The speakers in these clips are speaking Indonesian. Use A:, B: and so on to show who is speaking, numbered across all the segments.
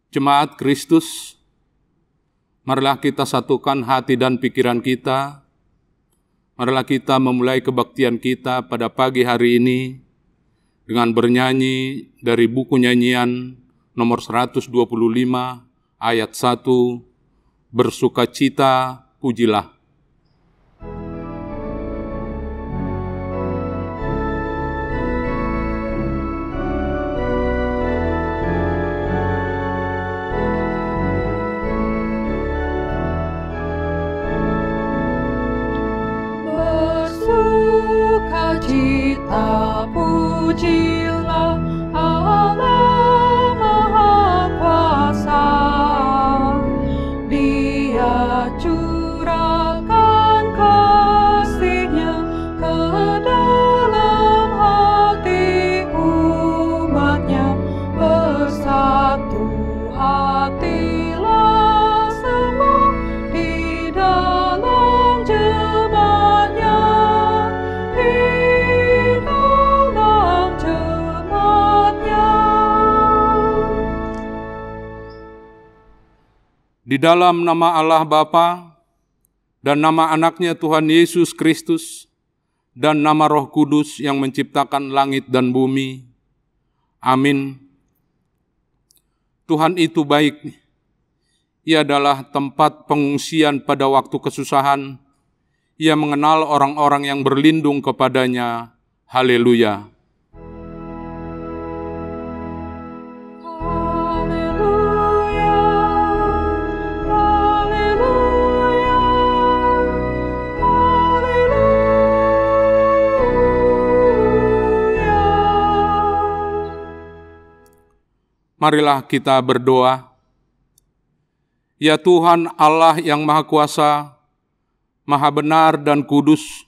A: Jemaat Kristus, marilah kita satukan hati dan pikiran kita. Marilah kita memulai kebaktian kita pada pagi hari ini dengan bernyanyi dari buku nyanyian nomor 125 ayat 1, Bersukacita, pujilah.
B: Bersukacita, pujilah Allah Maha Kuasa. Dia curahkan kasih-Nya ke dalam hati umat-Nya. Bersatu hatilah semua di dalam jemaat-Nya.
A: Di dalam nama Allah Bapa dan nama anaknya Tuhan Yesus Kristus dan nama Roh Kudus yang menciptakan langit dan bumi. Amin. Tuhan itu baik. Ia adalah tempat pengungsian pada waktu kesusahan. Ia mengenal orang-orang yang berlindung kepadanya. Haleluya. Marilah kita berdoa. Ya Tuhan Allah yang Maha Kuasa, Maha Benar dan Kudus,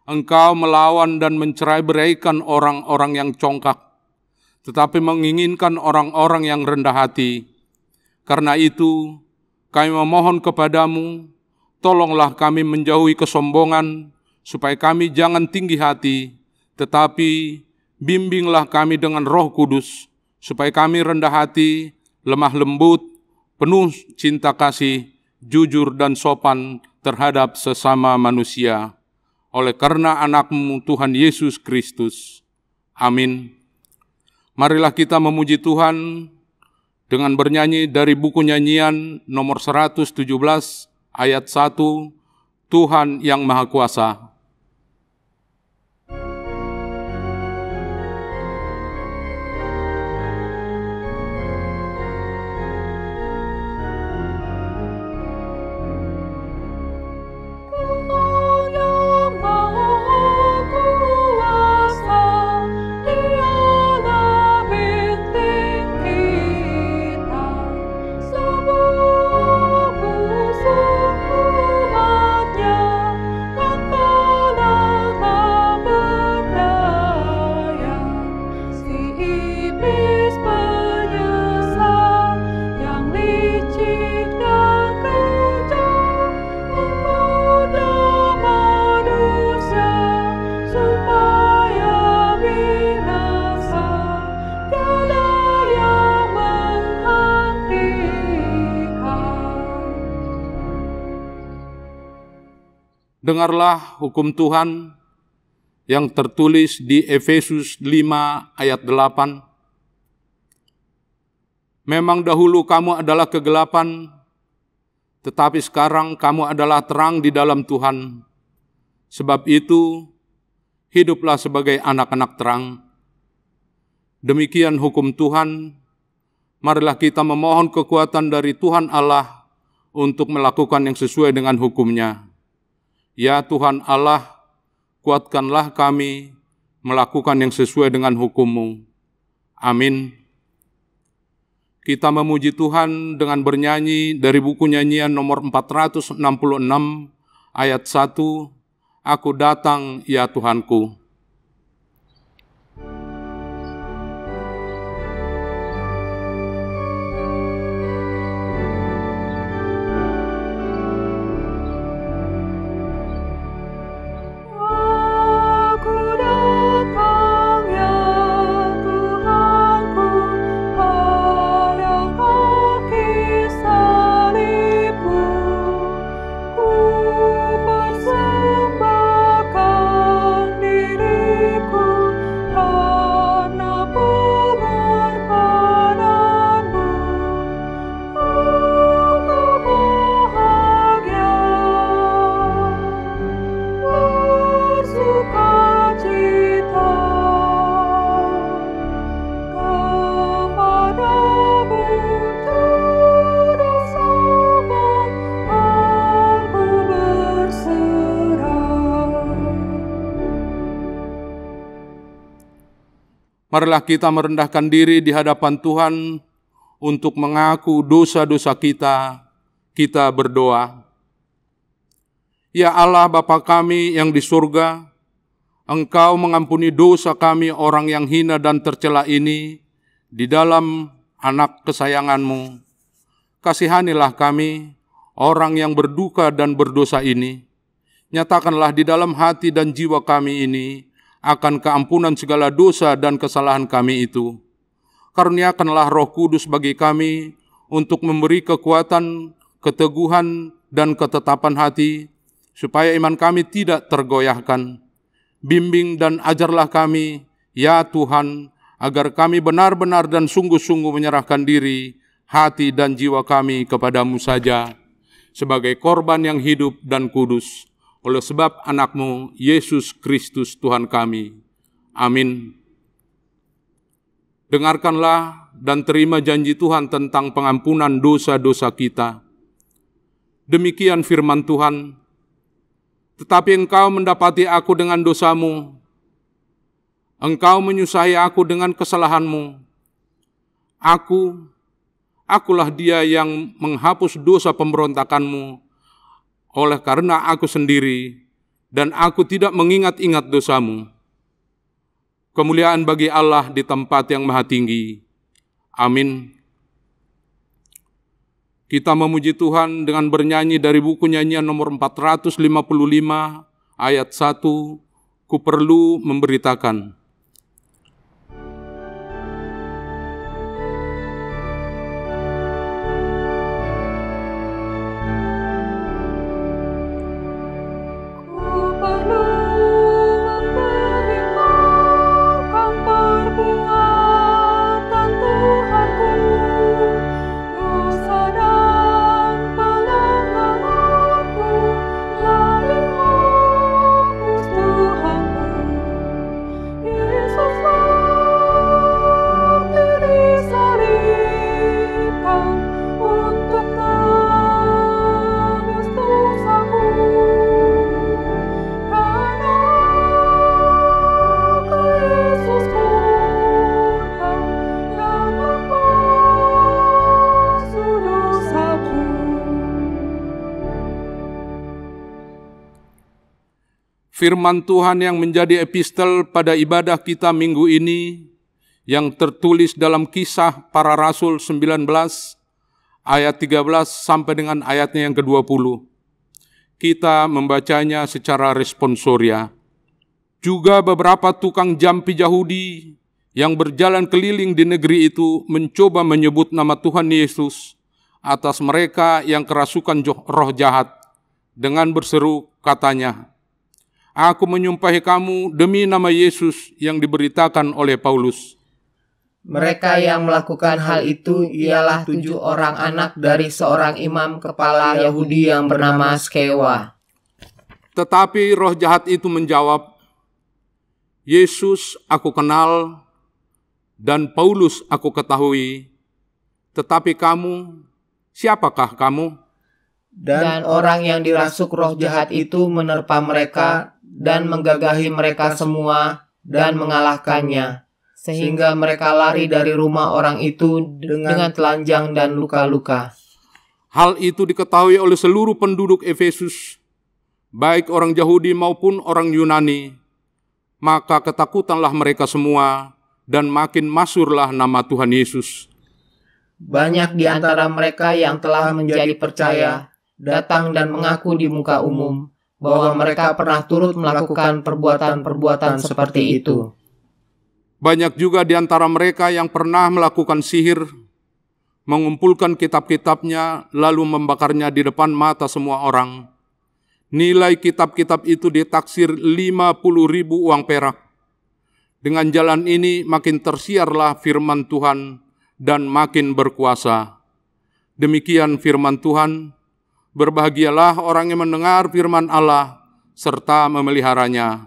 A: Engkau melawan dan mencerai-beraikan orang-orang yang congkak, tetapi menginginkan orang-orang yang rendah hati. Karena itu, kami memohon kepadamu, tolonglah kami menjauhi kesombongan, supaya kami jangan tinggi hati, tetapi bimbinglah kami dengan Roh Kudus, supaya kami rendah hati, lemah lembut, penuh cinta kasih, jujur dan sopan terhadap sesama manusia. Oleh karena anak-Mu Tuhan Yesus Kristus. Amin. Marilah kita memuji Tuhan dengan bernyanyi dari buku nyanyian nomor 117 ayat 1, Tuhan yang Maha Kuasa. Dengarlah hukum Tuhan yang tertulis di Efesus 5 ayat 8. Memang dahulu kamu adalah kegelapan, tetapi sekarang kamu adalah terang di dalam Tuhan. Sebab itu, hiduplah sebagai anak-anak terang. Demikian hukum Tuhan. Marilah kita memohon kekuatan dari Tuhan Allah untuk melakukan yang sesuai dengan hukum-Nya. Ya Tuhan Allah, kuatkanlah kami melakukan yang sesuai dengan hukum-Mu. Amin. Kita memuji Tuhan dengan bernyanyi dari buku nyanyian nomor 466 ayat 1, Aku datang ya Tuhanku.
B: Aku datang ya Tuhanku, padamu
A: marilah kita merendahkan diri di hadapan Tuhan untuk mengaku dosa-dosa kita. Kita berdoa. Ya Allah Bapa kami yang di surga, Engkau mengampuni dosa kami orang yang hina dan tercela ini di dalam anak kesayangan-Mu. Kasihanilah kami, orang yang berduka dan berdosa ini. Nyatakanlah di dalam hati dan jiwa kami ini akan keampunan segala dosa dan kesalahan kami itu. Karuniakanlah Roh Kudus bagi kami untuk memberi kekuatan, keteguhan, dan ketetapan hati, supaya iman kami tidak tergoyahkan. Bimbing dan ajarlah kami, ya Tuhan, agar kami benar-benar dan sungguh-sungguh menyerahkan diri, hati dan jiwa kami kepadamu saja, sebagai korban yang hidup dan kudus, oleh sebab anak-Mu, Yesus Kristus Tuhan kami. Amin. Dengarkanlah dan terima janji Tuhan tentang pengampunan dosa-dosa kita. Demikian firman Tuhan, tetapi engkau mendapati aku dengan dosamu, engkau menyusahi aku dengan kesalahanmu. Akulah dia yang menghapus dosa pemberontakanmu, oleh karena aku sendiri, dan aku tidak mengingat-ingat dosamu. Kemuliaan bagi Allah di tempat yang maha tinggi. Amin. Kita memuji Tuhan dengan bernyanyi dari buku nyanyian nomor 455, ayat 1, Ku perlu memberitakan. Firman Tuhan yang menjadi epistel pada ibadah kita minggu ini, yang tertulis dalam Kisah Para Rasul 19, ayat 13 sampai dengan ayatnya yang ke-20. Kita membacanya secara responsoria. Juga beberapa tukang jampi Yahudi yang berjalan keliling di negeri itu mencoba menyebut nama Tuhan Yesus atas mereka yang kerasukan roh jahat dengan berseru, katanya, Aku menyumpahi kamu demi nama Yesus yang diberitakan oleh Paulus.
C: Mereka yang melakukan hal itu ialah 7 orang anak dari seorang imam kepala Yahudi yang bernama Skewa.
A: Tetapi roh jahat itu menjawab, Yesus aku kenal dan Paulus aku ketahui, tetapi kamu, siapakah kamu?
C: Dan orang yang dirasuk roh jahat itu menerpa mereka dan menggagahi mereka semua dan mengalahkannya, sehingga mereka lari dari rumah orang itu dengan telanjang dan luka-luka.
A: Hal itu diketahui oleh seluruh penduduk Efesus, baik orang Yahudi maupun orang Yunani. Maka ketakutanlah mereka semua, dan makin masyhurlah nama Tuhan Yesus.
C: Banyak di antara mereka yang telah menjadi percaya datang dan mengaku di muka umum bahwa mereka pernah turut melakukan perbuatan-perbuatan seperti itu.
A: Banyak juga di antara mereka yang pernah melakukan sihir, mengumpulkan kitab-kitabnya, lalu membakarnya di depan mata semua orang. Nilai kitab-kitab itu ditaksir 50.000 uang perak. Dengan jalan ini makin tersiarlah firman Tuhan dan makin berkuasa. Demikian firman Tuhan. Berbahagialah orang yang mendengar firman Allah serta memeliharanya.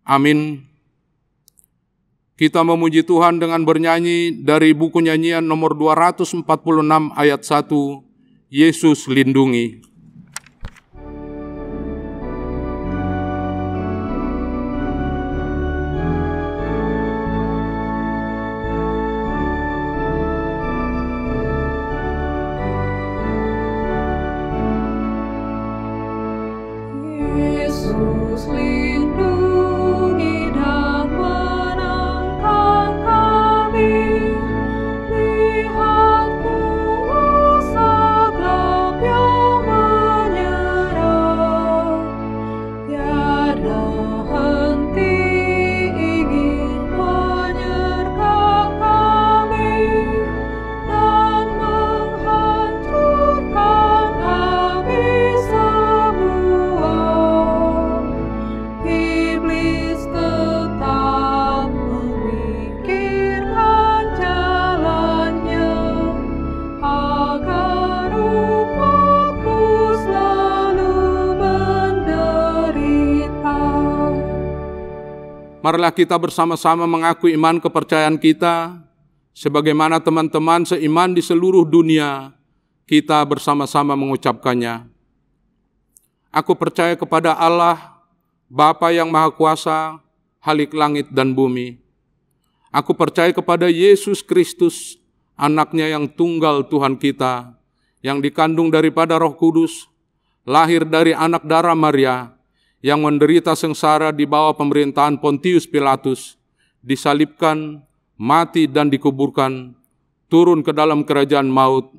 A: Amin. Kita memuji Tuhan dengan bernyanyi dari buku nyanyian nomor 246 ayat 1, Yesus lindungi.
B: Yesus lindungi dan menangkan kami. Lihat kuasa gelap yang menyerang, tiada henti ingin menyergap kami dan menghancurkan kami semua. Iblis tetap memikirkan jalannya agar umatku selalu menderita.
A: Marilah kita bersama-sama mengakui iman kepercayaan kita, sebagaimana teman-teman seiman di seluruh dunia, kita bersama-sama mengucapkannya. Aku percaya kepada Allah, Bapa yang Maha Kuasa, Khalik langit dan bumi. Aku percaya kepada Yesus Kristus, anaknya yang tunggal Tuhan kita, yang dikandung daripada Roh Kudus, lahir dari anak darah Maria, yang menderita sengsara di bawah pemerintahan Pontius Pilatus, disalibkan, mati dan dikuburkan, turun ke dalam kerajaan maut,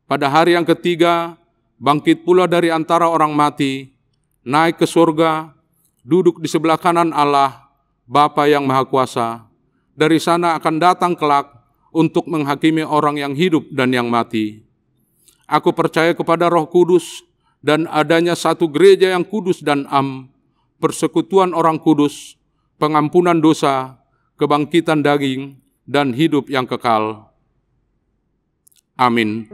A: pada hari yang ketiga, bangkit pula dari antara orang mati, naik ke surga, duduk di sebelah kanan Allah, Bapa yang Maha Kuasa. Dari sana akan datang kelak untuk menghakimi orang yang hidup dan yang mati. Aku percaya kepada Roh Kudus dan adanya satu gereja yang kudus dan am, persekutuan orang kudus, pengampunan dosa, kebangkitan daging, dan hidup yang kekal. Amin.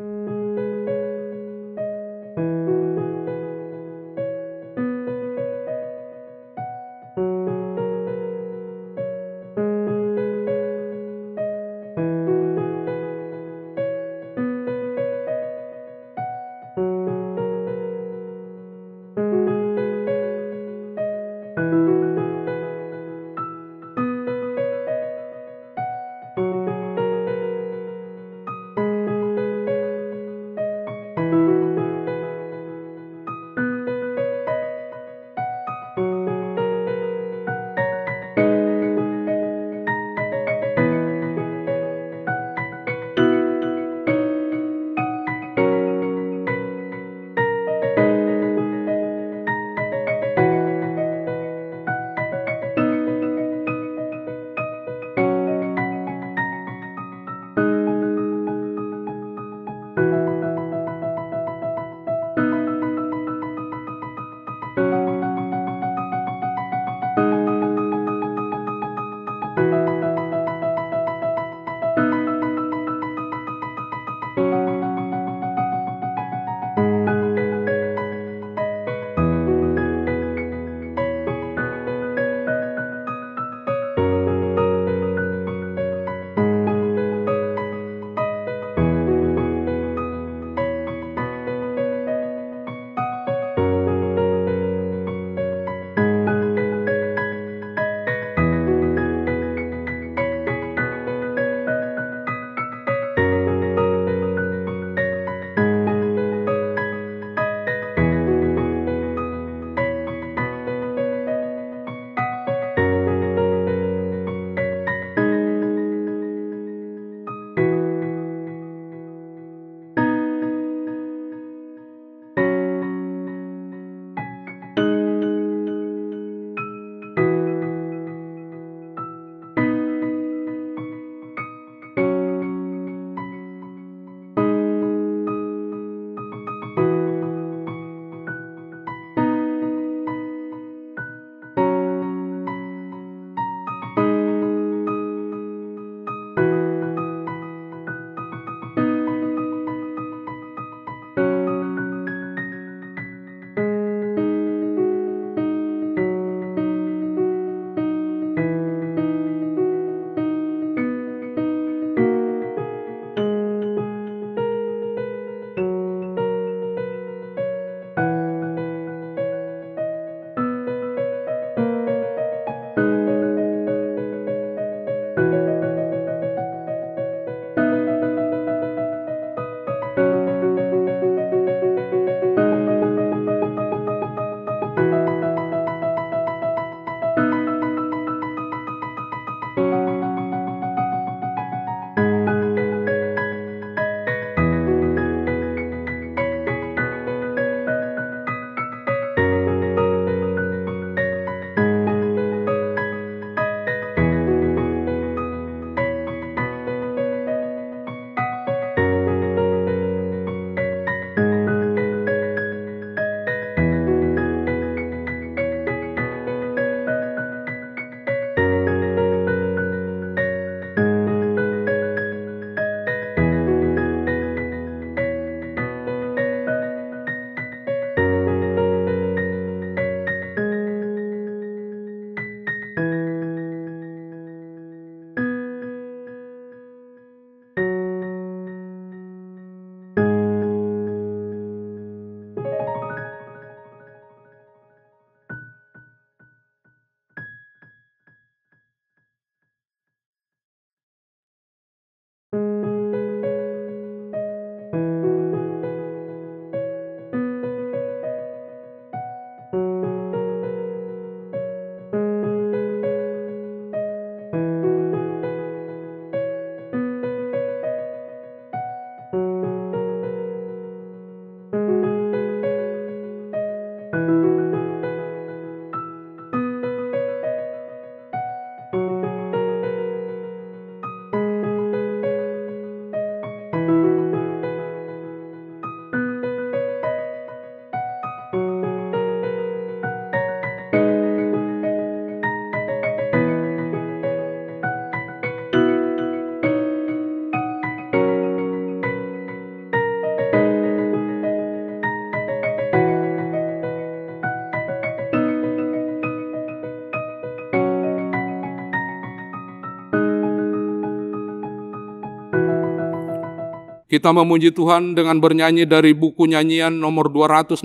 A: Kita memuji Tuhan dengan bernyanyi dari buku nyanyian nomor 260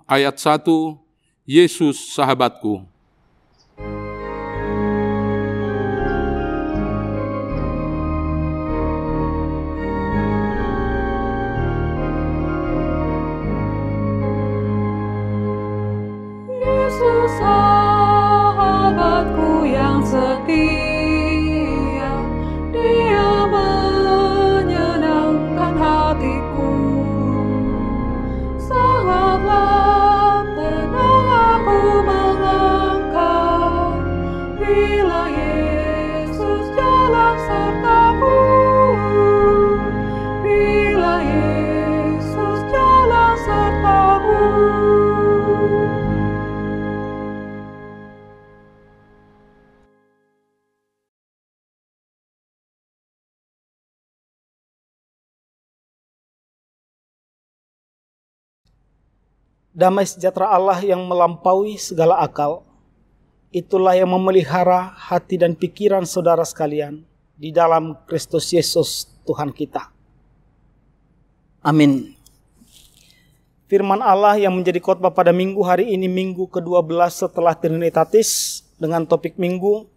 A: ayat 1, Yesus Sahabatku.
B: Yesus sahabatku yang setia, Dia menyenangkan hatiku. Sangatlah tenang aku melangkah bila Yesus jalan sertaku. Bila Yesus jalan sertaku.
D: Damai sejahtera Allah yang melampaui segala akal, itulah yang memelihara hati dan pikiran saudara sekalian di dalam Kristus Yesus Tuhan kita. Amin. Firman Allah yang menjadi khotbah pada minggu hari ini, minggu ke-12 setelah Trinitatis, dengan topik minggu,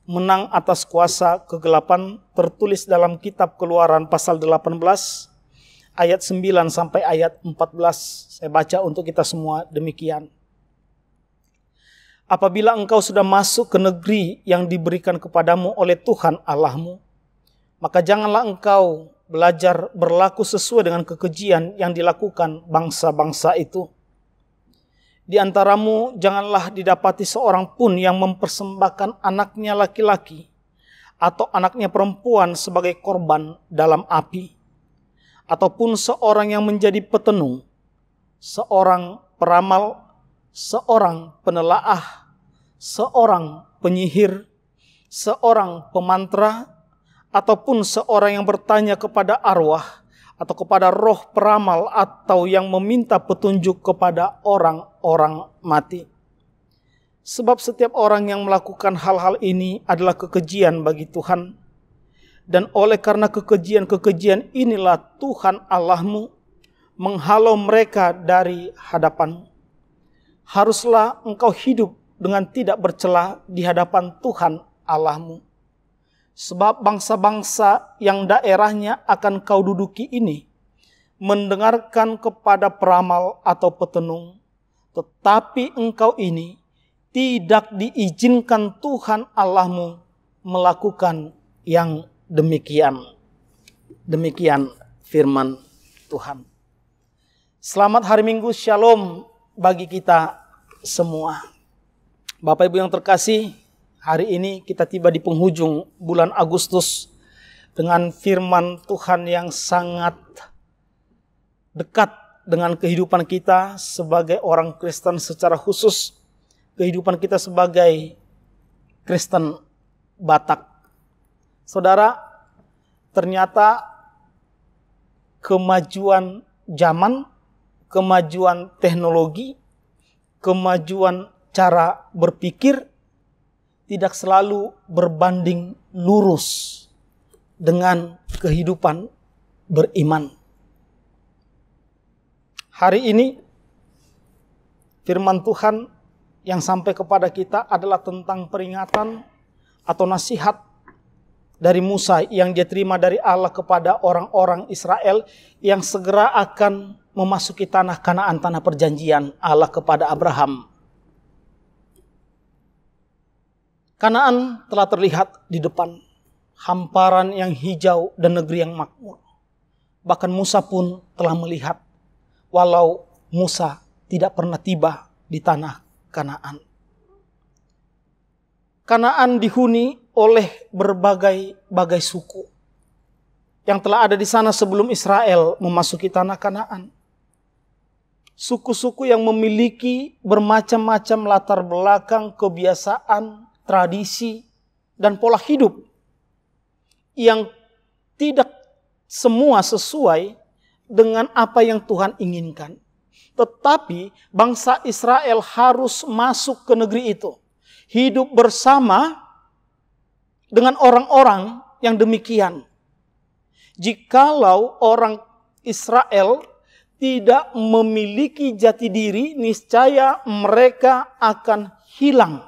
D: menang atas kuasa kegelapan, tertulis dalam kitab Keluaran pasal 18, ayat 9 sampai ayat 14. Saya baca untuk kita semua demikian. Apabila engkau sudah masuk ke negeri yang diberikan kepadamu oleh Tuhan Allahmu, maka janganlah engkau belajar berlaku sesuai dengan kekejian yang dilakukan bangsa-bangsa itu. Di antaramu janganlah didapati seorang pun yang mempersembahkan anaknya laki-laki atau anaknya perempuan sebagai korban dalam api, ataupun seorang yang menjadi petenung, seorang peramal, seorang penelaah, seorang penyihir, seorang pemantra, ataupun seorang yang bertanya kepada arwah atau kepada roh peramal, atau yang meminta petunjuk kepada orang-orang mati. Sebab setiap orang yang melakukan hal-hal ini adalah kekejian bagi Tuhan. Dan oleh karena kekejian-kekejian inilah Tuhan Allahmu menghalau mereka dari hadapanmu. Haruslah engkau hidup dengan tidak bercela di hadapan Tuhan Allahmu. Sebab bangsa-bangsa yang daerahnya akan kau duduki ini mendengarkan kepada peramal atau petenung, tetapi engkau ini tidak diizinkan Tuhan Allahmu melakukan yang demikian. Demikian firman Tuhan. Selamat hari Minggu, Shalom bagi kita semua. Bapak Ibu yang terkasih, hari ini kita tiba di penghujung bulan Agustus dengan firman Tuhan yang sangat dekat dengan kehidupan kita sebagai orang Kristen, secara khusus kehidupan kita sebagai Kristen Batak. Saudara, ternyata kemajuan zaman, kemajuan teknologi, kemajuan cara berpikir tidak selalu berbanding lurus dengan kehidupan beriman. Hari ini firman Tuhan yang sampai kepada kita adalah tentang peringatan atau nasihat dari Musa yang dia terima dari Allah kepada orang-orang Israel yang segera akan memasuki tanah Kanaan, tanah perjanjian Allah kepada Abraham. Kanaan telah terlihat di depan, hamparan yang hijau dan negeri yang makmur. Bahkan Musa pun telah melihat, walau Musa tidak pernah tiba di tanah Kanaan. Kanaan dihuni oleh berbagai suku yang telah ada di sana sebelum Israel memasuki tanah Kanaan. Suku-suku yang memiliki bermacam-macam latar belakang, kebiasaan, tradisi, dan pola hidup yang tidak semua sesuai dengan apa yang Tuhan inginkan. Tetapi bangsa Israel harus masuk ke negeri itu, hidup bersama dengan orang-orang yang demikian, Jikalau orang Israel tidak memiliki jati diri, niscaya mereka akan hilang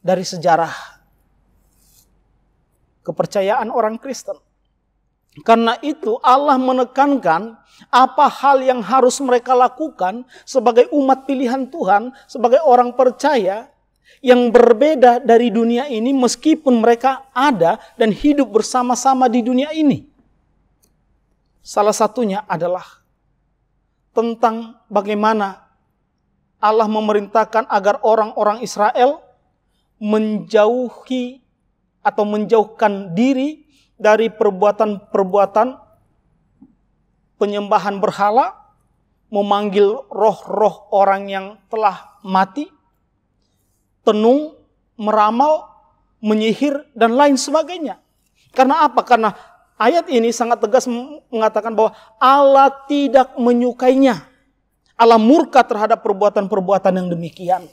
D: dari sejarah kepercayaan orang Kristen. Karena itu Allah menekankan apa hal yang harus mereka lakukan sebagai umat pilihan Tuhan, sebagai orang percaya yang berbeda dari dunia ini meskipun mereka ada dan hidup bersama-sama di dunia ini. Salah satunya adalah tentang bagaimana Allah memerintahkan agar orang-orang Israel menjauhi atau menjauhkan diri dari perbuatan-perbuatan penyembahan berhala, memanggil roh-roh orang yang telah mati, tenung, meramal, menyihir, dan lain sebagainya. Karena apa? Karena ayat ini sangat tegas mengatakan bahwa Allah tidak menyukainya. Allah murka terhadap perbuatan-perbuatan yang demikian.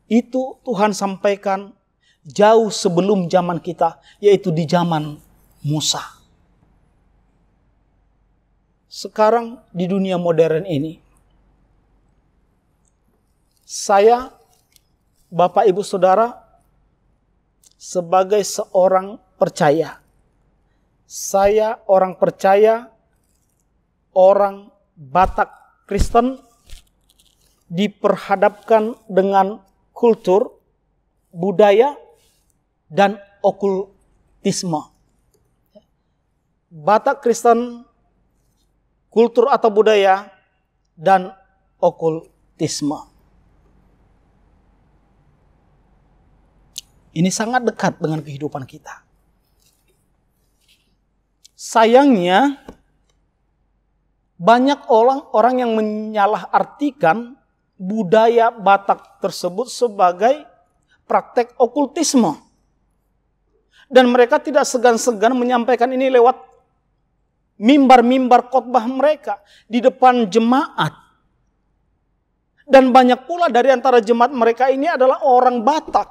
D: Itu Tuhan sampaikan jauh sebelum zaman kita, yaitu di zaman Musa. Sekarang di dunia modern ini, saya, Bapak Ibu Saudara, sebagai seorang percaya, saya orang percaya, orang Batak Kristen, diperhadapkan dengan kultur, budaya, dan okultisme. Batak Kristen, kultur atau budaya, dan okultisme. Ini sangat dekat dengan kehidupan kita. Sayangnya, banyak orang yang menyalahartikan budaya Batak tersebut sebagai praktek okultisme. Dan mereka tidak segan-segan menyampaikan ini lewat mimbar-mimbar khotbah mereka di depan jemaat. Dan banyak pula dari antara jemaat mereka ini adalah orang Batak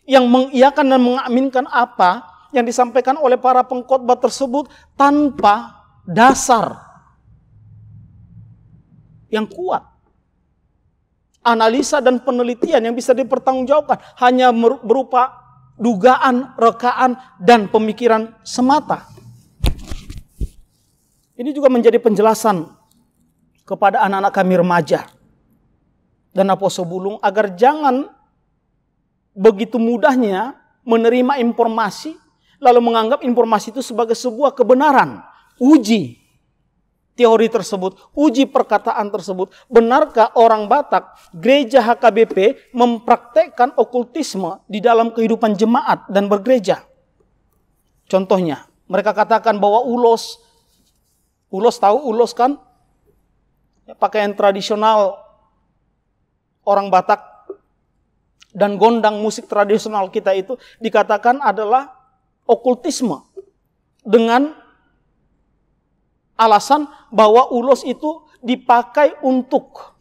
D: yang mengiyakan dan mengaminkan apa yang disampaikan oleh para pengkhotbah tersebut tanpa dasar yang kuat. Analisa dan penelitian yang bisa dipertanggungjawabkan hanya berupa dugaan, rekaan, dan pemikiran semata. Ini juga menjadi penjelasan kepada anak-anak kami remaja dan Apostle Bulung agar jangan begitu mudahnya menerima informasi lalu menganggap informasi itu sebagai sebuah kebenaran. Uji teori tersebut, uji perkataan tersebut. Benarkah orang Batak, gereja HKBP mempraktekkan okultisme di dalam kehidupan jemaat dan bergereja? Contohnya, mereka katakan bahwa ulos tahu ulos kan? Pakaian tradisional orang Batak dan gondang musik tradisional kita itu dikatakan adalah okultisme dengan alasan bahwa ulos itu dipakai untuk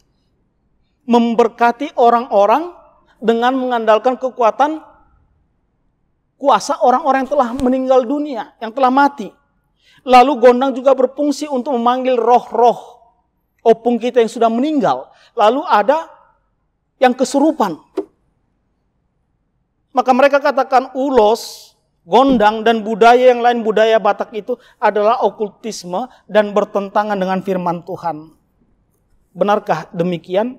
D: memberkati orang-orang dengan mengandalkan kekuatan kuasa orang-orang yang telah meninggal dunia, yang telah mati. Lalu gondang juga berfungsi untuk memanggil roh-roh opung kita yang sudah meninggal. Lalu ada yang kesurupan. Maka mereka katakan ulos, gondang, dan budaya yang lain, budaya Batak itu adalah okultisme dan bertentangan dengan firman Tuhan. Benarkah demikian?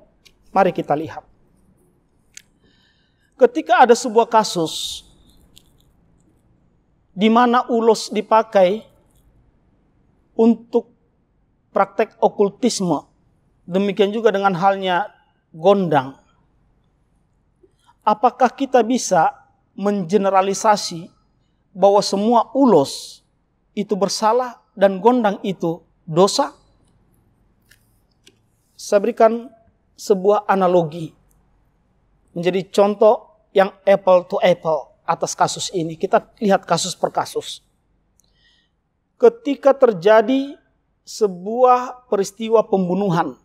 D: Mari kita lihat. Ketika ada sebuah kasus di mana ulos dipakai untuk praktek okultisme, demikian juga dengan halnya gondang. Apakah kita bisa mengeneralisasi bahwa semua ulos itu bersalah dan gondang itu dosa? Saya berikan sebuah analogi menjadi contoh yang apple to apple atas kasus ini. Kita lihat kasus per kasus. Ketika terjadi sebuah peristiwa pembunuhan,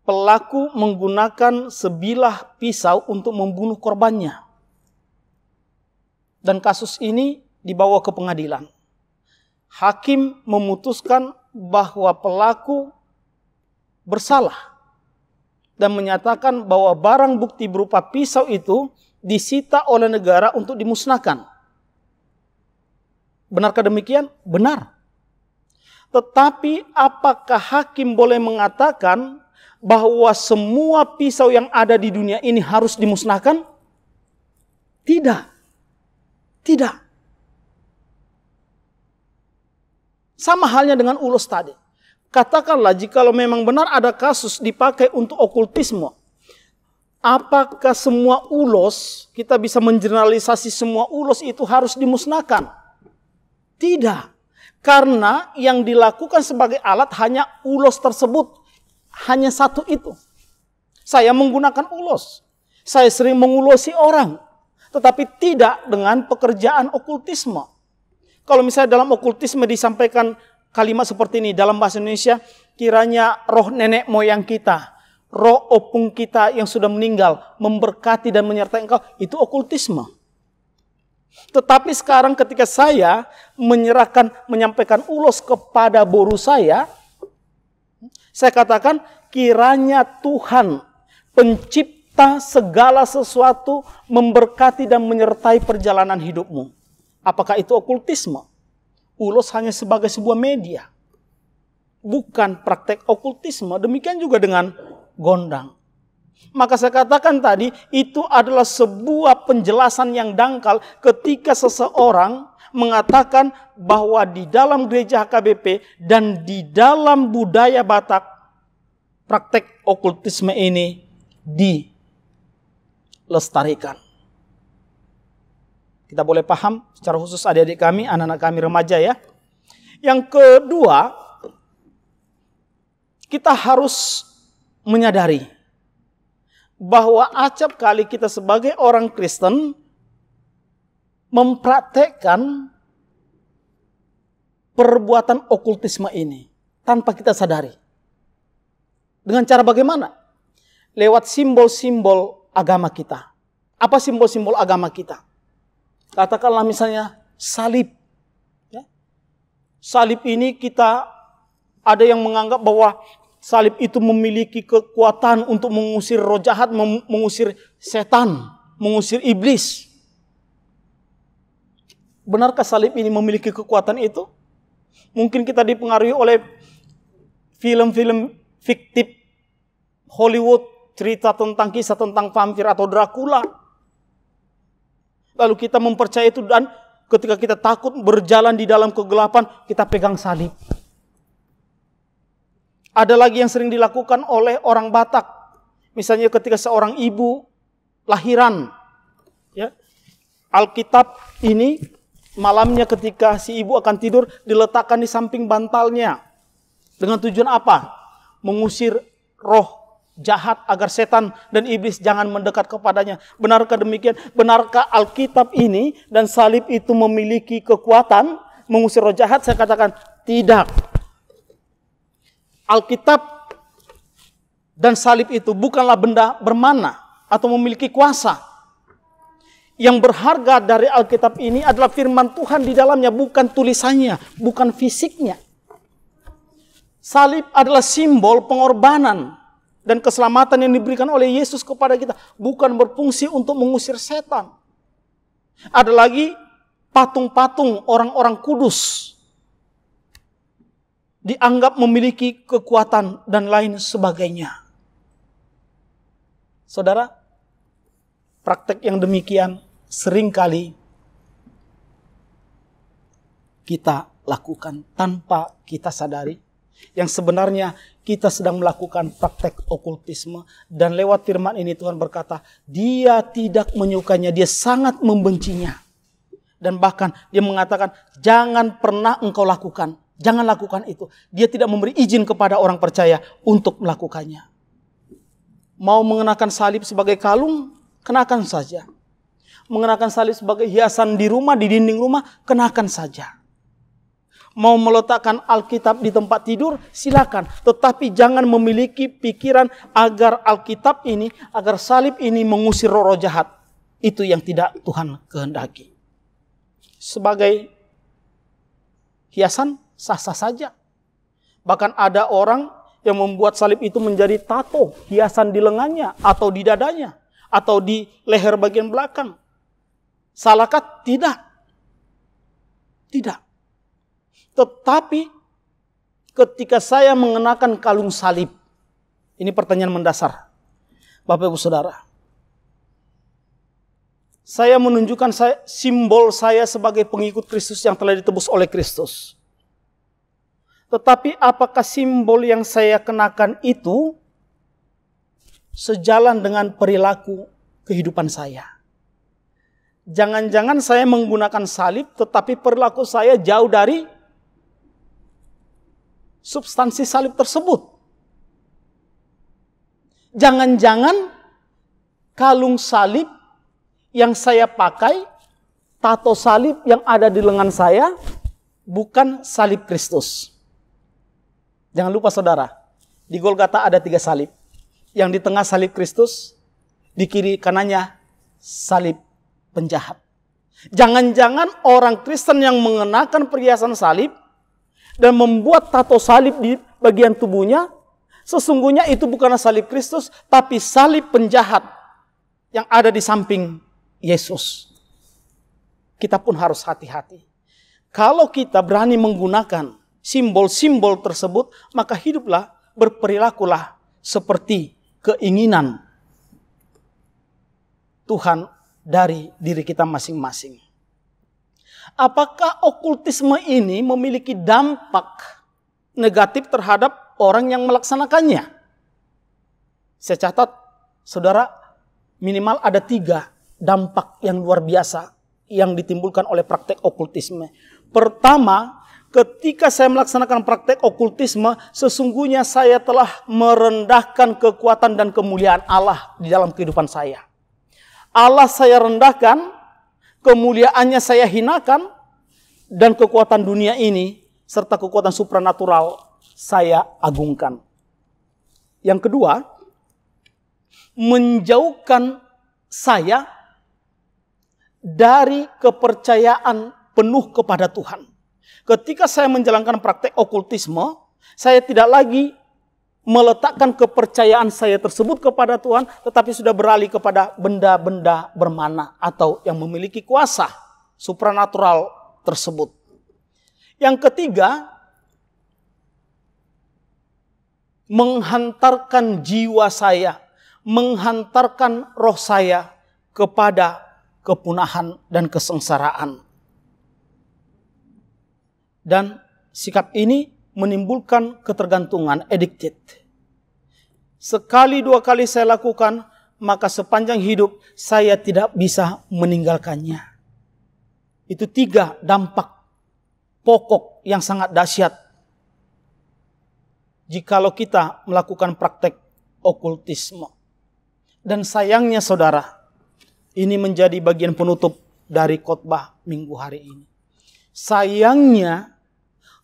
D: pelaku menggunakan sebilah pisau untuk membunuh korbannya. Dan kasus ini dibawa ke pengadilan. Hakim memutuskan bahwa pelaku bersalah dan menyatakan bahwa barang bukti berupa pisau itu disita oleh negara untuk dimusnahkan. Benarkah demikian? Benar. Tetapi apakah hakim boleh mengatakan bahwa semua pisau yang ada di dunia ini harus dimusnahkan? Tidak. Tidak. Sama halnya dengan ulos tadi. Katakanlah jikalau memang benar ada kasus dipakai untuk okultisme, apakah semua ulos, kita bisa mengeneralisasi semua ulos itu harus dimusnahkan? Tidak. Karena yang dilakukan sebagai alat hanya ulos tersebut. Hanya satu itu. Saya menggunakan ulos. Saya sering mengulosi orang. Tetapi tidak dengan pekerjaan okultisme. Kalau misalnya dalam okultisme disampaikan kalimat seperti ini dalam bahasa Indonesia, kiranya roh nenek moyang kita, roh opung kita yang sudah meninggal memberkati dan menyertai engkau, itu okultisme. Tetapi sekarang ketika saya menyampaikan ulos kepada boru saya katakan kiranya Tuhan pencipta segala sesuatu memberkati dan menyertai perjalanan hidupmu. Apakah itu okultisme? Ulos hanya sebagai sebuah media. Bukan praktek okultisme. Demikian juga dengan gondang. Maka saya katakan tadi, itu adalah sebuah penjelasan yang dangkal ketika seseorang mengatakan bahwa di dalam gereja HKBP dan di dalam budaya Batak, praktek okultisme ini dilestarikan. Kita boleh paham secara khusus adik-adik kami, anak-anak kami remaja ya. Yang kedua, kita harus menyadari bahwa acap kali kita sebagai orang Kristen mempraktekkan perbuatan okultisme ini tanpa kita sadari. Dengan cara bagaimana? Lewat simbol-simbol agama kita. Apa simbol-simbol agama kita? Katakanlah misalnya salib. Ya. Salib ini kita ada yang menganggap bahwa salib itu memiliki kekuatan untuk mengusir roh jahat, mengusir setan, mengusir iblis. Benarkah salib ini memiliki kekuatan itu? Mungkin kita dipengaruhi oleh film-film fiktif Hollywood, cerita tentang kisah tentang vampir atau Dracula. Lalu kita mempercayai itu dan ketika kita takut berjalan di dalam kegelapan, kita pegang salib. Ada lagi yang sering dilakukan oleh orang Batak. Misalnya ketika seorang ibu lahiran. Ya, Alkitab ini malamnya ketika si ibu akan tidur diletakkan di samping bantalnya. Dengan tujuan apa? Mengusir roh jahat agar setan dan iblis jangan mendekat kepadanya. Benarkah demikian? Benarkah Alkitab ini dan salib itu memiliki kekuatan mengusir roh jahat? Saya katakan tidak. Alkitab dan salib itu bukanlah benda bermana atau memiliki kuasa. Yang berharga dari Alkitab ini adalah firman Tuhan di dalamnya, bukan tulisannya, bukan fisiknya. Salib adalah simbol pengorbanan dan keselamatan yang diberikan oleh Yesus kepada kita, bukan berfungsi untuk mengusir setan. Ada lagi patung-patung orang-orang kudus dianggap memiliki kekuatan dan lain sebagainya. Saudara, praktek yang demikian seringkali kita lakukan tanpa kita sadari. Yang sebenarnya kita sedang melakukan praktek okultisme. Dan lewat firman ini Tuhan berkata, Dia tidak menyukainya, Dia sangat membencinya. Dan bahkan Dia mengatakan, jangan pernah engkau lakukan. Jangan lakukan itu. Dia tidak memberi izin kepada orang percaya untuk melakukannya. Mau mengenakan salib sebagai kalung, kenakan saja. Mengenakan salib sebagai hiasan di rumah, di dinding rumah, kenakan saja. Mau meletakkan Alkitab di tempat tidur, silakan. Tetapi jangan memiliki pikiran agar Alkitab ini, agar salib ini mengusir roh jahat. Itu yang tidak Tuhan kehendaki. sebagai hiasan sah-sah saja. Bahkan ada orang yang membuat salib itu menjadi tato, hiasan di lengannya, atau di dadanya, atau di leher bagian belakang. Salahkah? Tidak. Tidak. Tetapi ketika saya mengenakan kalung salib, ini pertanyaan mendasar, Bapak Ibu Saudara. Saya menunjukkan simbol saya sebagai pengikut Kristus yang telah ditebus oleh Kristus. Tetapi apakah simbol yang saya kenakan itu sejalan dengan perilaku kehidupan saya? Jangan-jangan saya menggunakan salib, tetapi perilaku saya jauh dari substansi salib tersebut. Jangan-jangan kalung salib yang saya pakai, tato salib yang ada di lengan saya, bukan salib Kristus. Jangan lupa saudara, di Golgota ada 3 salib. Yang di tengah salib Kristus, di kiri kanannya salib penjahat. Jangan-jangan orang Kristen yang mengenakan perhiasan salib dan membuat tato salib di bagian tubuhnya, sesungguhnya itu bukanlah salib Kristus, tapi salib penjahat yang ada di samping Yesus. Kita pun harus hati-hati. Kalau kita berani menggunakan simbol-simbol tersebut, maka hiduplah, berperilakulah seperti keinginan Tuhan dari diri kita masing-masing. Apakah okultisme ini memiliki dampak negatif terhadap orang yang melaksanakannya? Saya catat, saudara, minimal ada 3 dampak yang luar biasa yang ditimbulkan oleh praktek okultisme. Pertama, ketika saya melaksanakan praktek okultisme, sesungguhnya saya telah merendahkan kekuatan dan kemuliaan Allah di dalam kehidupan saya. Allah saya rendahkan, kemuliaannya saya hinakan, dan kekuatan dunia ini serta kekuatan supranatural saya agungkan. Yang kedua, menjauhkan saya dari kepercayaan penuh kepada Tuhan. Ketika saya menjalankan praktek okultisme, saya tidak lagi meletakkan kepercayaan saya tersebut kepada Tuhan, tetapi sudah beralih kepada benda-benda bermana atau yang memiliki kuasa supranatural tersebut. Yang ketiga, menghantarkan jiwa saya, menghantarkan roh saya kepada kepunahan dan kesengsaraan. Dan sikap ini menimbulkan ketergantungan, addicted. Sekali 2 kali saya lakukan, maka sepanjang hidup saya tidak bisa meninggalkannya. Itu 3 dampak pokok yang sangat dahsyat jikalau kita melakukan praktek okultisme. Dan sayangnya saudara, ini menjadi bagian penutup dari khotbah minggu hari ini. Sayangnya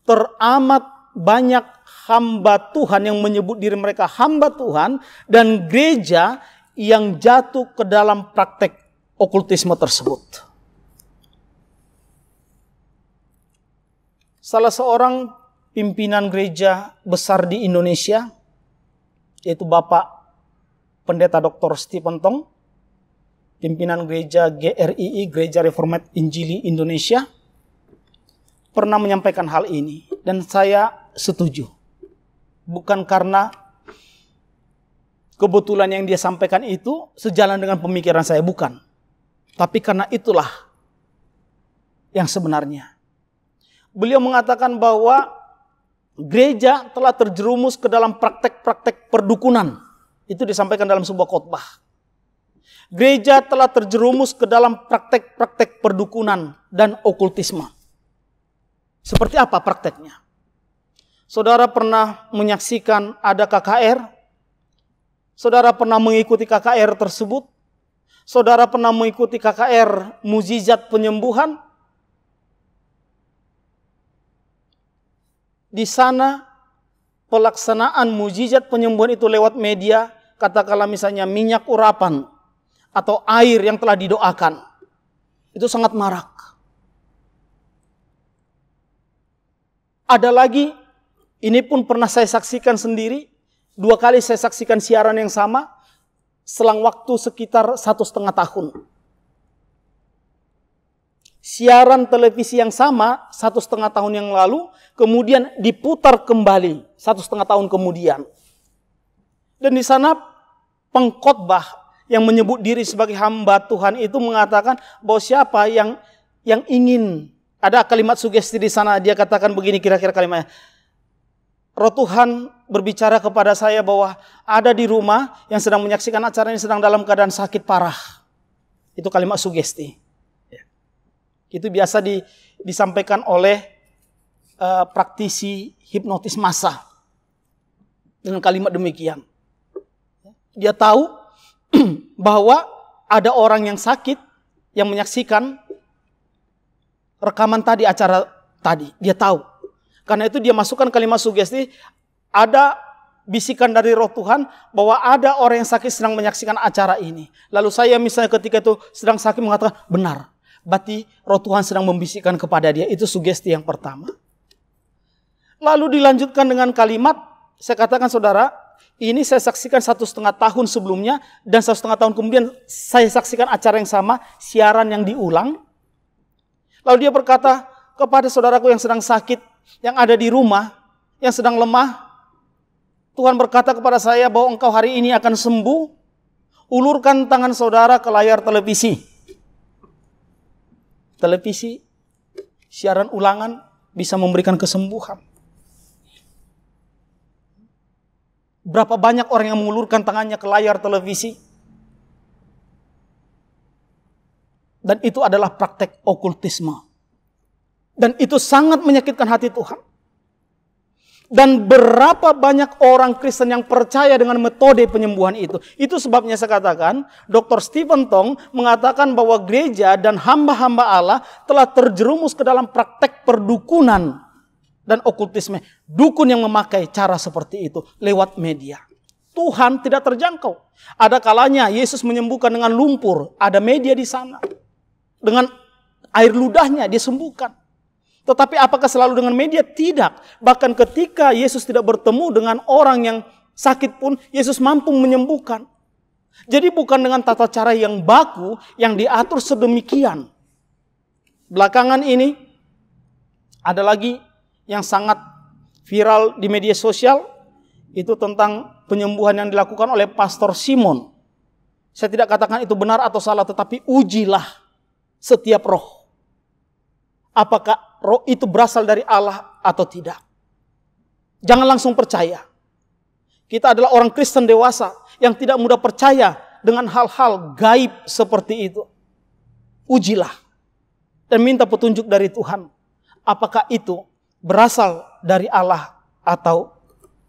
D: teramat banyak hamba Tuhan yang menyebut diri mereka hamba Tuhan dan gereja yang jatuh ke dalam praktek okultisme tersebut. Salah seorang pimpinan gereja besar di Indonesia, yaitu Bapak Pendeta Dr. Stephen Tong, pimpinan gereja GRII, Gereja Reformat Injili Indonesia, pernah menyampaikan hal ini. Dan saya setuju. Bukan karena kebetulan yang dia sampaikan itu sejalan dengan pemikiran saya, bukan. Tapi karena itulah yang sebenarnya. Beliau mengatakan bahwa gereja telah terjerumus ke dalam praktek-praktek perdukunan. Itu disampaikan dalam sebuah khotbah. Gereja telah terjerumus ke dalam praktek-praktek perdukunan dan okultisme. Seperti apa prakteknya? Saudara pernah menyaksikan ada KKR? Saudara pernah mengikuti KKR tersebut? Saudara pernah mengikuti KKR mukjizat penyembuhan? Di sana pelaksanaan mukjizat penyembuhan itu lewat media, katakanlah misalnya minyak urapan atau air yang telah didoakan. Itu sangat marak. Ada lagi, ini pun pernah saya saksikan sendiri, 2 kali saya saksikan siaran yang sama, selang waktu sekitar 1,5 tahun. Siaran televisi yang sama 1,5 tahun yang lalu, kemudian diputar kembali 1,5 tahun kemudian. Dan di sana pengkhotbah yang menyebut diri sebagai hamba Tuhan itu mengatakan bahwa siapa yang ingin, ada kalimat sugesti di sana, dia katakan begini kira-kira kalimatnya. Roh Tuhan berbicara kepada saya bahwa ada di rumah yang sedang menyaksikan acara ini sedang dalam keadaan sakit parah. Itu kalimat sugesti. Itu biasa disampaikan oleh praktisi hipnotis massa dengan kalimat demikian. Dia tahu bahwa ada orang yang sakit yang menyaksikan rekaman tadi, acara tadi. Dia tahu. Karena itu dia masukkan kalimat sugesti, ada bisikan dari Roh Tuhan bahwa ada orang yang sakit sedang menyaksikan acara ini. Lalu saya misalnya ketika itu sedang sakit mengatakan, benar. Berarti Roh Tuhan sedang membisikkan kepada dia. Itu sugesti yang pertama. Lalu dilanjutkan dengan kalimat, saya katakan saudara, ini saya saksikan 1,5 tahun sebelumnya, dan 1,5 tahun kemudian saya saksikan acara yang sama, siaran yang diulang. Lalu dia berkata kepada saudaraku yang sedang sakit, yang ada di rumah, yang sedang lemah, Tuhan berkata kepada saya bahwa engkau hari ini akan sembuh. Ulurkan tangan saudara ke layar televisi. Televisi, siaran ulangan bisa memberikan kesembuhan. Berapa banyak orang yang mengulurkan tangannya ke layar televisi? Dan itu adalah praktek okultisme. Dan itu sangat menyakitkan hati Tuhan. Dan berapa banyak orang Kristen yang percaya dengan metode penyembuhan itu. Itu sebabnya saya katakan, Dr. Stephen Tong mengatakan bahwa gereja dan hamba-hamba Allah telah terjerumus ke dalam praktek perdukunan dan okultisme. Dukun yang memakai cara seperti itu lewat media. Tuhan tidak terjangkau. Ada kalanya Yesus menyembuhkan dengan lumpur. Ada media di sana. Dengan air ludahnya dia sembuhkan. Tetapi apakah selalu dengan media? Tidak. Bahkan ketika Yesus tidak bertemu dengan orang yang sakit pun, Yesus mampu menyembuhkan. Jadi bukan dengan tata cara yang baku, yang diatur sedemikian. Belakangan ini, ada lagi yang sangat viral di media sosial, itu tentang penyembuhan yang dilakukan oleh Pastor Simon. Saya tidak katakan itu benar atau salah, tetapi ujilah setiap roh. Apakah roh itu berasal dari Allah atau tidak? Jangan langsung percaya. Kita adalah orang Kristen dewasa yang tidak mudah percaya dengan hal-hal gaib seperti itu. Ujilah dan minta petunjuk dari Tuhan. Apakah itu berasal dari Allah atau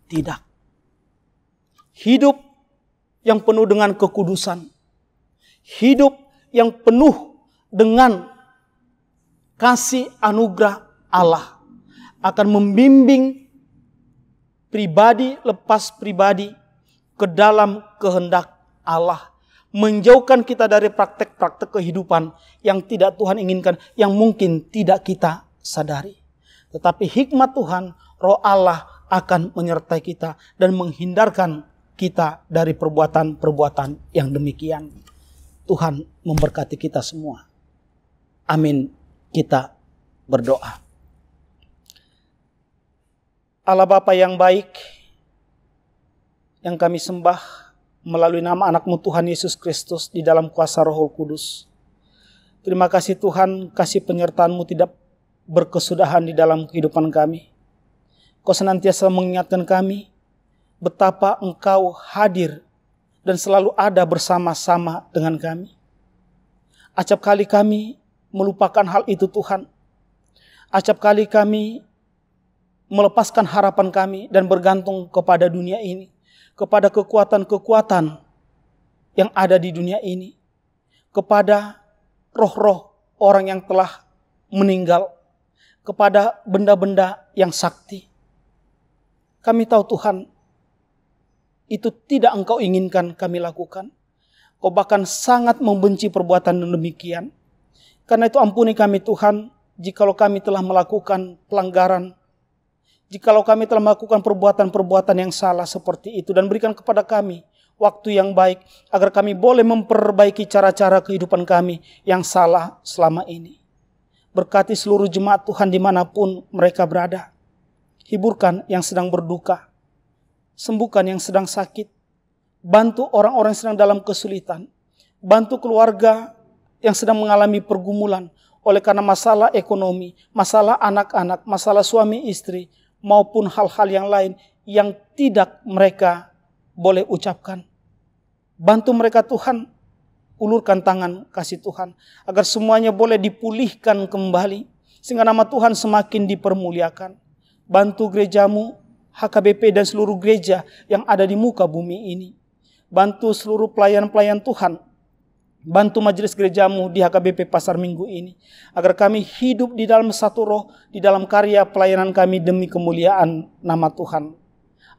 D: tidak? Hidup yang penuh dengan kekudusan. Hidup yang penuh dengan kasih anugerah Allah akan membimbing pribadi lepas pribadi ke dalam kehendak Allah. Menjauhkan kita dari praktek-praktek kehidupan yang tidak Tuhan inginkan, yang mungkin tidak kita sadari. Tetapi hikmat Tuhan, Roh Allah akan menyertai kita dan menghindarkan kita dari perbuatan-perbuatan yang demikian. Tuhan memberkati kita semua. Amin. Kita berdoa. Allah Bapa yang baik, yang kami sembah melalui nama anak-Mu Tuhan Yesus Kristus di dalam kuasa Roh Kudus. Terima kasih Tuhan, kasih penyertaan-Mu tidak berkesudahan di dalam kehidupan kami. Kau senantiasa mengingatkan kami betapa Engkau hadir dan selalu ada bersama-sama dengan kami. Acap kali kami melupakan hal itu Tuhan. Acap kali kami melepaskan harapan kami dan bergantung kepada dunia ini. Kepada kekuatan-kekuatan yang ada di dunia ini. Kepada roh-roh orang yang telah meninggal. Kepada benda-benda yang sakti. Kami tahu Tuhan, itu tidak Engkau inginkan kami lakukan. Kau bahkan sangat membenci perbuatan demikian. Karena itu ampuni kami Tuhan, jikalau kami telah melakukan pelanggaran Jikalau kami telah melakukan perbuatan-perbuatan yang salah seperti itu, dan berikan kepada kami waktu yang baik agar kami boleh memperbaiki cara-cara kehidupan kami yang salah selama ini. Berkati seluruh jemaat Tuhan dimanapun mereka berada. Hiburkan yang sedang berduka, sembuhkan yang sedang sakit, bantu orang-orang yang sedang dalam kesulitan, bantu keluarga yang sedang mengalami pergumulan oleh karena masalah ekonomi, masalah anak-anak, masalah suami istri, maupun hal-hal yang lain yang tidak mereka boleh ucapkan. Bantu mereka Tuhan, ulurkan tangan kasih Tuhan, agar semuanya boleh dipulihkan kembali, sehingga nama Tuhan semakin dipermuliakan. Bantu gerejamu, HKBP dan seluruh gereja yang ada di muka bumi ini. Bantu seluruh pelayan-pelayan Tuhan, bantu majelis gerejamu di HKBP Pasar Minggu ini, agar kami hidup di dalam satu roh, di dalam karya pelayanan kami demi kemuliaan nama Tuhan.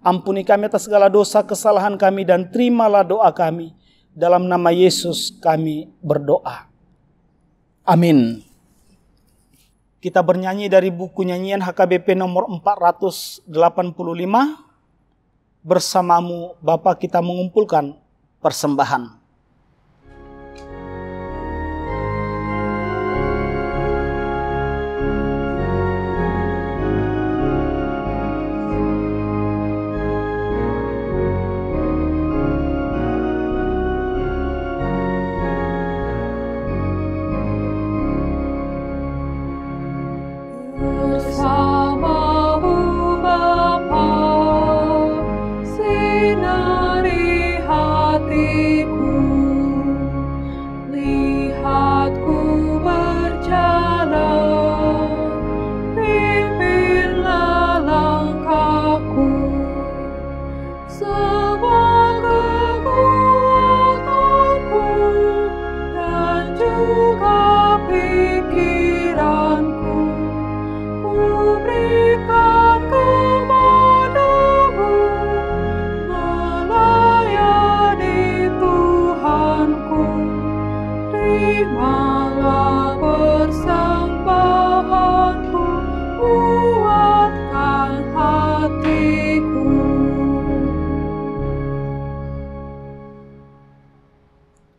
D: Ampuni kami atas segala dosa kesalahan kami dan terimalah doa kami. Dalam nama Yesus kami berdoa. Amin. Kita bernyanyi dari buku nyanyian HKBP nomor 485. Bersamamu Bapa kita mengumpulkan persembahan.
B: Bersamamu Bapa, sinari hatiku, lihatku berjalan, pimpinlah langkahku, semua kekuatanku dan juga pikiranku berikan kepadamu, melayani Tuhanku. Terimalah persembahanku, kuatkan hatiku.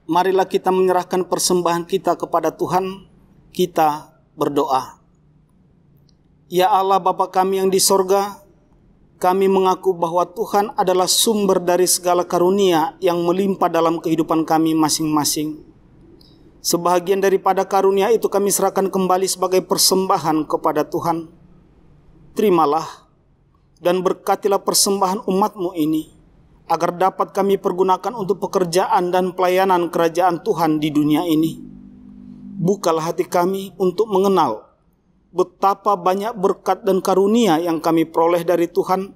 D: Marilah kita menyerahkan persembahan kita kepada Tuhan. Kita berdoa. Ya Allah Bapa kami yang di sorga, kami mengaku bahwa Tuhan adalah sumber dari segala karunia yang melimpah dalam kehidupan kami masing-masing. Sebahagian daripada karunia itu kami serahkan kembali sebagai persembahan kepada Tuhan. Terimalah dan berkatilah persembahan umat-Mu ini, agar dapat kami pergunakan untuk pekerjaan dan pelayanan kerajaan Tuhan di dunia ini. Bukalah hati kami untuk mengenal betapa banyak berkat dan karunia yang kami peroleh dari Tuhan,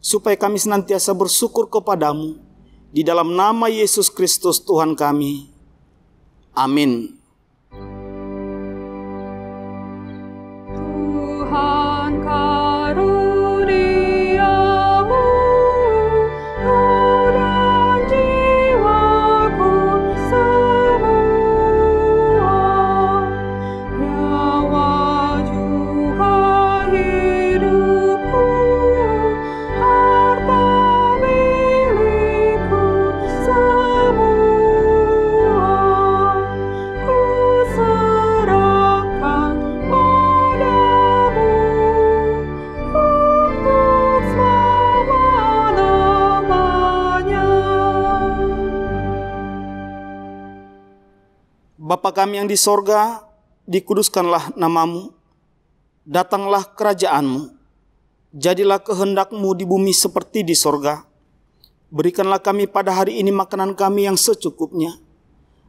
D: supaya kami senantiasa bersyukur kepadamu, di dalam nama Yesus Kristus Tuhan kami. Amin.
B: Tuhan karuniamu, roh dan jiwaku semua, nyawa juga hidupku, harta milikku semua, ku serahkan padamu untuk selama-lamanya.
D: Bapa kami yang di sorga, dikuduskanlah namamu, datanglah kerajaanmu, jadilah kehendak-Mu di bumi seperti di sorga. Berikanlah kami pada hari ini makanan kami yang secukupnya,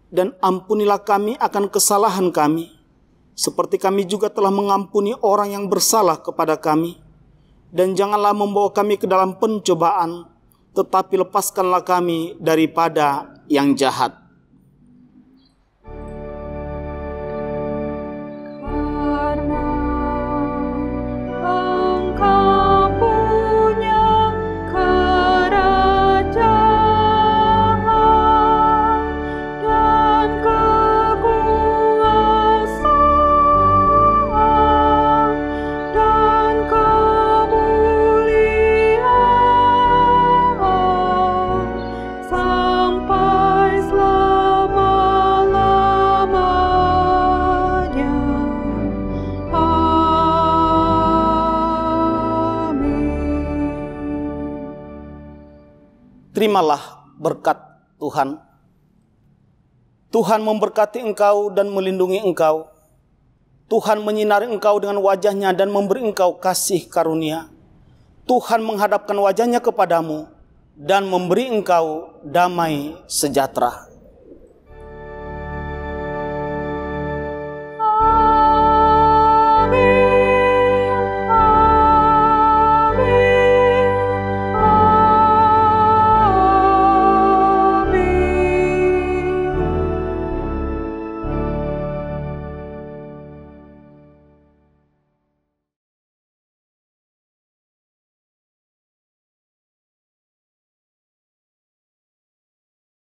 D: dan ampunilah kami akan kesalahan kami, seperti kami juga telah mengampuni orang yang bersalah kepada kami. Dan janganlah membawa kami ke dalam pencobaan, tetapi lepaskanlah kami daripada yang jahat.
B: Karena Engkau punya kerajaan dan kekuasaan dan kemuliaan
D: Terimalah berkat Tuhan. Tuhan memberkati engkau dan melindungi engkau. Tuhan menyinari engkau dengan wajah-Nya dan memberi engkau kasih karunia. Tuhan menghadapkan wajah-Nya kepadamu dan memberi engkau damai sejahtera.